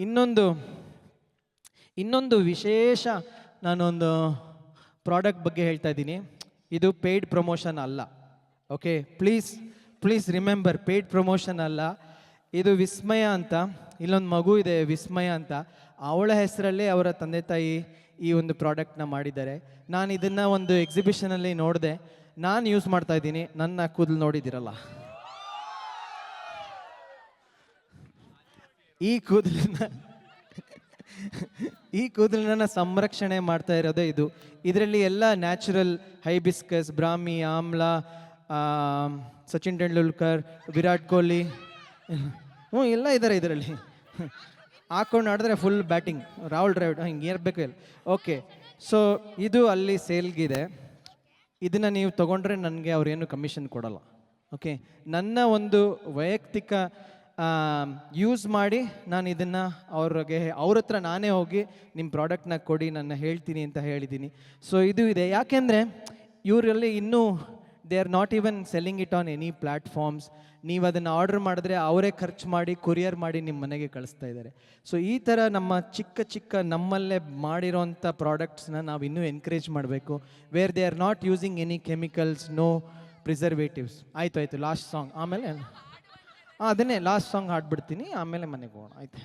ಇನ್ನೊಂದು ಇನ್ನೊಂದು ವಿಶೇಷ ನಾನೊಂದು ಪ್ರಾಡಕ್ಟ್ ಬಗ್ಗೆ ಹೇಳ್ತಾ ಇದ್ದೀನಿ. ಇದು ಪೇಯ್ಡ್ ಪ್ರಮೋಷನ್ ಅಲ್ಲ. Okay, please please remember, paid promotion ಅಲ್ಲ. ಇದು ವಿಸ್ಮಯ ಅಂತ, ಇಲ್ಲೊಂದು ಮಗು ಇದೆ ವಿಸ್ಮಯ ಅಂತ, ಅವಳ ಹೆಸರಲ್ಲೇ ಅವರ ತಂದೆ ತಾಯಿ ಈ ಒಂದು ಪ್ರಾಡಕ್ಟ್ನ ಮಾಡಿದ್ದಾರೆ. ನಾನು ಇದನ್ನು ಒಂದು ಎಕ್ಸಿಬಿಷನಲ್ಲಿ ನೋಡಿದೆ. ನಾನು ಯೂಸ್ ಮಾಡ್ತಾ ಇದ್ದೀನಿ. ನನ್ನ ಕೂದಲು ನೋಡಿದ್ದೀರಲ್ಲ, ಈ ಕೂದಲನ್ನ ಸಂರಕ್ಷಣೆ ಮಾಡ್ತಾ ಇರೋದೇ ಇದು. ಇದರಲ್ಲಿ ಎಲ್ಲ ನ್ಯಾಚುರಲ್ ಹೈಬಿಸ್ಕಸ್, ಬ್ರಾಹ್ಮಿ, ಆಮ್ಲ, ಸಚಿನ್ ತೆಂಡೂಲ್ಕರ್, ವಿರಾಟ್ ಕೊಹ್ಲಿ, ಎಲ್ಲ ಇದ್ದಾರೆ ಇದರಲ್ಲಿ. ಹಾಕೊಂಡು ಆಡಿದ್ರೆ ಫುಲ್ ಬ್ಯಾಟಿಂಗ್, ರಾಹುಲ್ ದ್ರಾವಿಡ್ ಹಿಂಗೆ ಇರಬೇಕು ಇಲ್ಲ. ಓಕೆ, ಸೊ ಇದು ಅಲ್ಲಿ ಸೇಲ್ಗಿದೆ. ಇದನ್ನು ನೀವು ತೊಗೊಂಡ್ರೆ ನನಗೆ ಅವ್ರೇನು ಕಮಿಷನ್ ಕೊಡಲ್ಲ. ಓಕೆ, ನನ್ನ ಒಂದು ವೈಯಕ್ತಿಕ ಯೂಸ್ ಮಾಡಿ ನಾನು ಇದನ್ನು ಅವ್ರ ಹತ್ರ ನಾನೇ ಹೋಗಿ ನಿಮ್ಮ ಪ್ರಾಡಕ್ಟ್ನ ಕೊಡಿ, ನಾನು ಹೇಳ್ತೀನಿ ಅಂತ ಹೇಳಿದ್ದೀನಿ. ಸೊ ಇದು ಇದೆ. ಯಾಕೆಂದರೆ ಇವರಲ್ಲಿ ಇನ್ನೂ they are not even selling it on any platforms. ನೀವು ಅದನ್ನು ಆರ್ಡರ್ ಮಾಡಿದ್ರೆ ಅವರೇ ಖರ್ಚು ಮಾಡಿ ಕೊರಿಯರ್ ಮಾಡಿ ನಿಮ್ಮ ಮನೆಗೆ ಕಳಿಸ್ತಾ ಇದ್ದಾರೆ. ಸೊ ಈ ಥರ ನಮ್ಮ ಚಿಕ್ಕ ನಮ್ಮಲ್ಲೇ ಮಾಡಿರೋಂಥ ಪ್ರಾಡಕ್ಟ್ಸ್ನ ನಾವು ಇನ್ನೂ ಎನ್ಕರೇಜ್ ಮಾಡಬೇಕು, where they are not using any chemicals, no preservatives. ಆಯಿತು ಲಾಸ್ಟ್ ಸಾಂಗ್, ಆಮೇಲೆ ಅದನ್ನೇ ಲಾಸ್ಟ್ ಸಾಂಗ್ ಹಾಡ್ಬಿಡ್ತೀನಿ, ಆಮೇಲೆ ಮನೆಗೆ ಹೋಗೋಣ. ಆಯ್ತು.